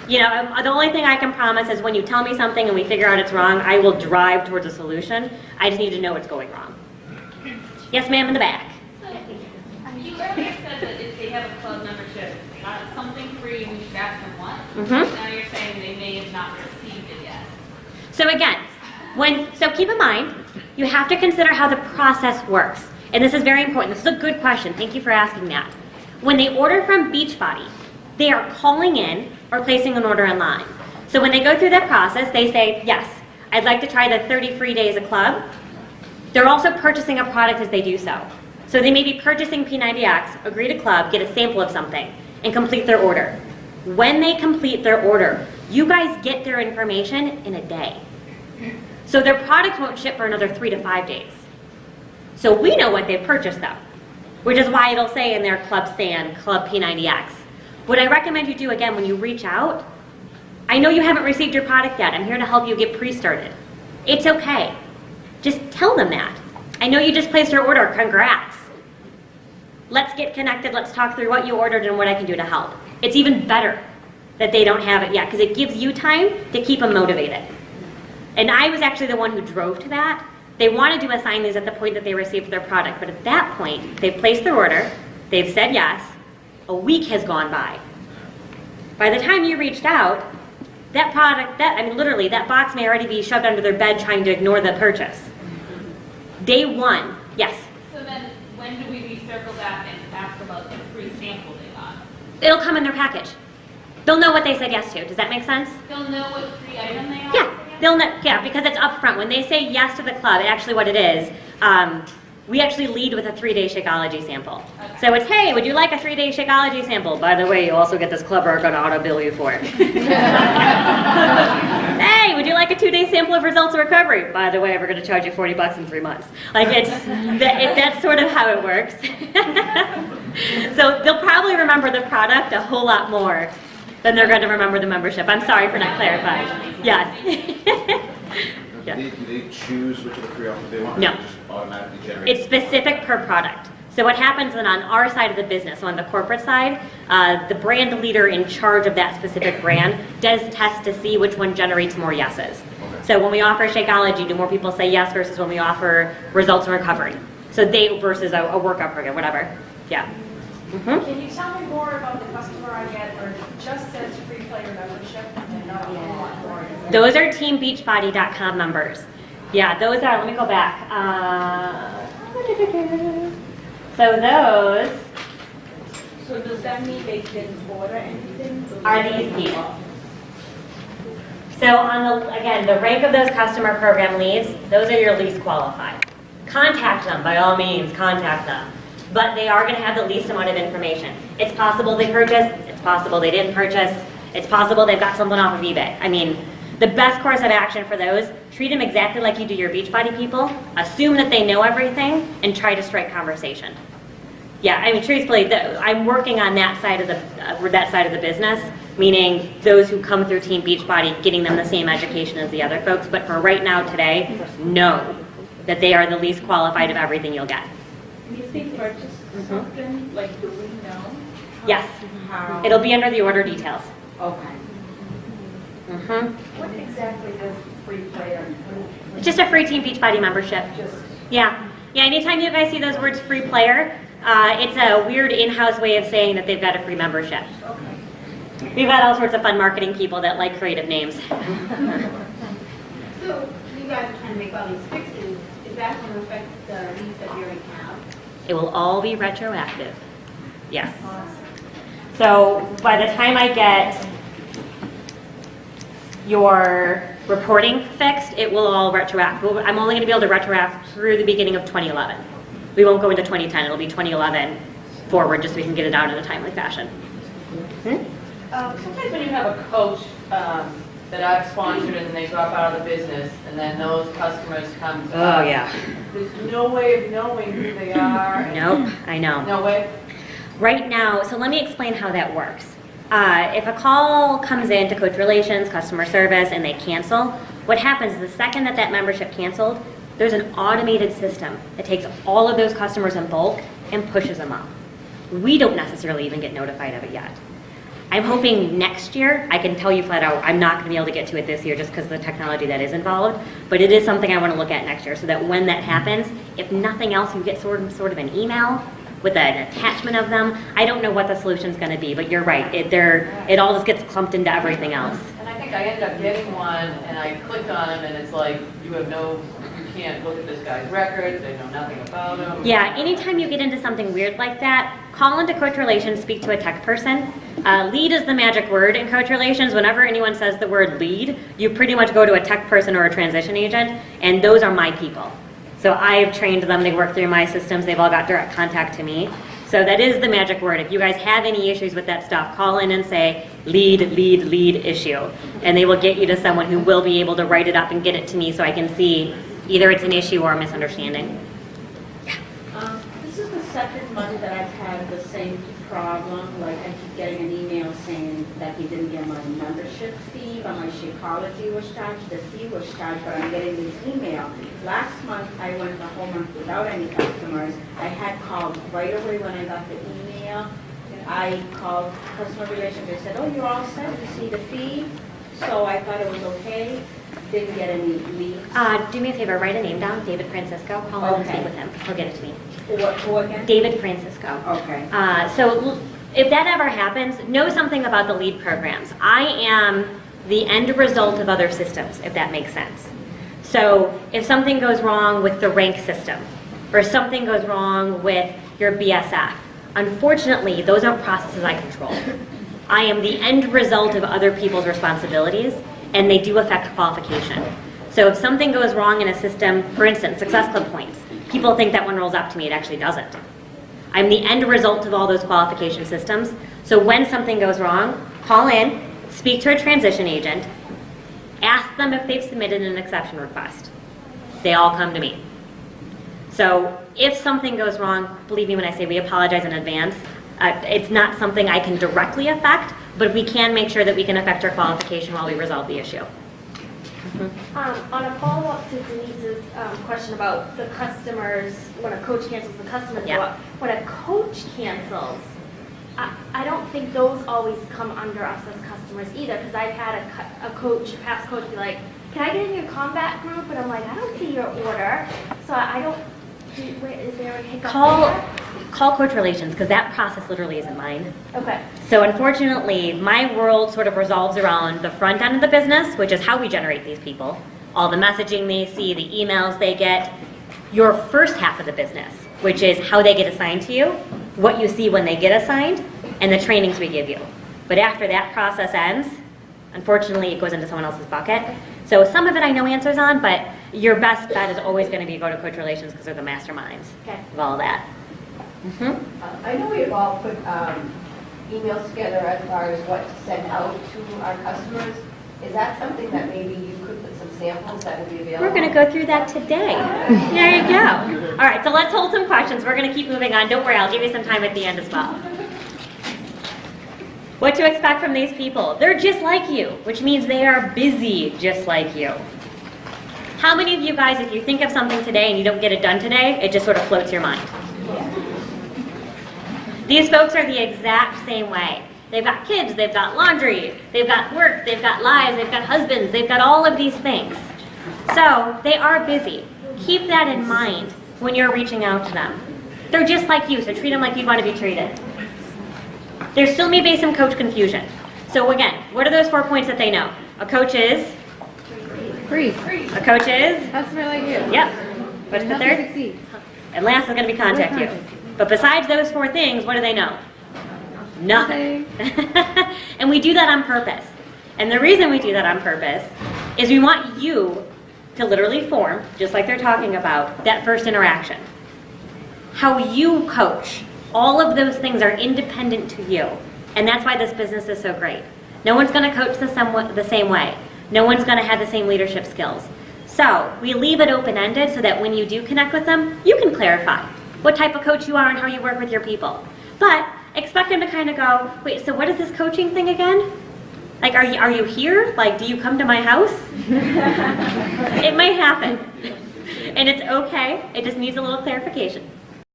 You know, the only thing I can promise is when you tell me something and we figure out it's wrong, I will drive towards a solution. I just need to know what's going wrong. Yes, ma'am, in the back. So, you earlier said that if they have a club membership, something free, we should ask them what? Now you're saying they may have not received it yet. So again, so keep in mind, you have to consider how the process works. And this is very important. This is a good question. Thank you for asking that. When they order from Beachbody, they are calling in or placing an order online. So when they go through that process, they say, yes, I'd like to try the 30 free days of club. They're also purchasing a product as they do so. So they may be purchasing P90X, agree to club, get a sample of something, and complete their order. When they complete their order, you guys get their information in a day. So their product won't ship for another 3 to 5 days. So we know what they've purchased though, which is why it'll say in their Club Sand, Club P90X. What I recommend you do again when you reach out, I know you haven't received your product yet. I'm here to help you get pre-started. It's okay. Just tell them that. I know you just placed your order, congrats. Let's get connected, let's talk through what you ordered and what I can do to help. It's even better that they don't have it yet because it gives you time to keep them motivated. And I was actually the one who drove to that. They wanted to assign these at the point that they received their product, but at that point, they've placed their order, they've said yes, a week has gone by. By the time you reached out, that product, literally, that box may already be shoved under their bed trying to ignore the purchase. Day one, yes? So then, when do we recircle back and ask about the free sample they got? It'll come in their package. They'll know what they said yes to. Does that make sense? They'll know what free item they are? Yeah, they'll know, yeah, because it's upfront. When they say yes to the club, actually what it is, we actually lead with a 3-day Shakeology sample. Okay. So it's, hey, would you like a 3-day Shakeology sample? By the way, you also get this club, we're going to auto bill you for it. Hey, would you like a 2-day sample of results of recovery? By the way, we're going to charge you $40 in 3 months. Like that's sort of how it works. So they'll probably remember the product a whole lot more than they're going to remember the membership. I'm sorry for not clarifying. Yes. Yeah. Do they choose which of the free offers they want? No. Or just automatically generate? It's specific per product. So what happens then on our side of the business, on the corporate side, the brand leader in charge of that specific brand does test to see which one generates more yeses. Okay. So when we offer Shakeology, do more people say yes versus when we offer results in recovery? So they versus a workout program, whatever. Yeah. Mm-hmm. Can you tell me more about the customer I get, or it just says free player membership and not a whole lot more? Those are teambeachbody.com members. Yeah, those are, let me go back. So those So does that mean they didn't order anything? are these people. So on again, the rank of those customer program leads, those are your least qualified. Contact them, by all means, contact them. But they are going to have the least amount of information. It's possible they purchased, it's possible they didn't purchase, it's possible they've got something off of eBay. I mean, the best course of action for those, treat them exactly like you do your Beachbody people, assume that they know everything, and try to strike conversation. Yeah, I mean, truthfully, I'm working on that side of the business, meaning those who come through Team Beachbody, getting them the same education as the other folks. But for right now, today, know that they are the least qualified of everything you'll get. If they purchase something, like, do we know? Yes, How? it'll be under the order details. Okay. Mm-hmm. What exactly does free player? It's just a free Team Beachbody membership. Just Yeah. Yeah, anytime you guys see those words free player, it's a weird in-house way of saying that they've got a free membership. okay. We've got all sorts of fun marketing people that like creative names. So you guys are trying to make all these fixes. Is that going to affect the leads that you already have? It will all be retroactive. Yes. So by the time I get your reporting fixed, it will all retroact. I'm only going to be able to retroact through the beginning of 2011. We won't go into 2010. It'll be 2011 forward, just so we can get it out in a timely fashion. Sometimes when you have a coach that I've sponsored and they drop out of the business, and then those customers come to Oh us, yeah. there's no way of knowing who they are. and- Nope. I know. No way? Right now, so let me explain how that works. If a call comes in to Coach Relations, customer service, and they cancel, what happens is the second that that membership canceled, there's an automated system that takes all of those customers in bulk and pushes them up. We don't necessarily even get notified of it yet. I'm hoping next year, I can tell you flat out, I'm not going to be able to get to it this year just because of the technology that is involved, but it is something I want to look at next year so that when that happens, if nothing else, you get sort of an email with an attachment of them. I don't know what the solution's going to be, but you're right. It all just gets clumped into everything else. And I think I ended up getting one, and I clicked on them, and it's like, you can't look at this guy's records, they know nothing about him. Yeah, anytime you get into something weird like that, call into Coach Relations, speak to a tech person. Lead is the magic word in Coach Relations. Whenever anyone says the word lead, you pretty much go to a tech person or a transition agent, and those are my people. So I've trained them, they work through my systems, they've all got direct contact to me. So that is the magic word. If you guys have any issues with that stuff, call in and say, lead issue. And they will get you to someone who will be able to write it up and get it to me so I can see either it's an issue or a misunderstanding. This is the second month that I've had the same problem. Like, I keep getting an email saying that he didn't get my membership fee, but my Shakeology was charged, the fee was charged, but I'm getting this email. Last month, I went the whole month without any customers. I had called right away when I got the email. I called customer relations, they said, oh, you're all set, you see the fee? So I thought it was okay. Didn't get any leads. Do me a favor, write a name down, David Francisco. Call in and Okay. speak with him. He'll get it to me. Who again? David Francisco. Okay. So if that ever happens, know something about the LEAD programs. I am the end result of other systems, if that makes sense. So if something goes wrong with the rank system, or something goes wrong with your BSF, unfortunately, those aren't processes I control. I am the end result of other people's responsibilities, and they do affect qualification. So if something goes wrong in a system, for instance, Success Club points, people think that one rolls up to me, it actually doesn't. I'm the end result of all those qualification systems. So when something goes wrong, call in, speak to a transition agent, ask them if they've submitted an exception request. They all come to me. So if something goes wrong, believe me when I say we apologize in advance. It's not something I can directly affect, but we can make sure that we can affect your qualification while we resolve the issue. On a follow-up to Denise's question about the customers, when a coach cancels, the customers go up. When a coach cancels, I don't think those always come under us as customers either, because I've had a past coach be like, can I get in your combat group? And I'm like, I don't see your order, so I don't, is there a hiccup there? Call Coach Relations, because that process literally isn't mine. Okay. So unfortunately, my world sort of revolves around the front end of the business, which is how we generate these people, all the messaging they see, the emails they get, your first half of the business, which is how they get assigned to you, what you see when they get assigned, and the trainings we give you. But after that process ends, unfortunately, it goes into someone else's bucket. So some of it I know answers on, but your best bet is always going to be go to Coach Relations because they're the masterminds of all that. I know we've all put emails together as far as what to send out to our customers. Is that something that maybe you could put some samples that would be available? We're going to go through that today. There you go. All right, so let's hold some questions. We're going to keep moving on. Don't worry, I'll give you some time at the end as well. What to expect from these people? They're just like you, which means they are busy just like you. How many of you guys, if you think of something today and you don't get it done today, it just sort of floats your mind? These folks are the exact same way. They've got kids, they've got laundry, they've got work, they've got lives, they've got husbands, they've got all of these things. So they are busy. Keep that in mind when you're reaching out to them. They're just like you, so treat them like you'd want to be treated. There still may be some coach confusion. So again, what are those 4 points that they know? A coach is? Free. A coach is? Customer like you. Yep. What's the third? Succeed. And last is going to be contact you. But besides those 4 things, what do they know? Nothing. And we do that on purpose. And the reason we do that on purpose is we want you to literally form, just like they're talking about, that first interaction. How you coach, all of those things are independent to you. And that's why this business is so great. No one's going to coach the same way. No one's going to have the same leadership skills. So we leave it open-ended so that when you do connect with them, you can clarify what type of coach you are and how you work with your people. But expect them to kind of go, wait, so what is this coaching thing again? Like, are you here? Like, do you come to my house? It might happen. And it's okay. It just needs a little clarification.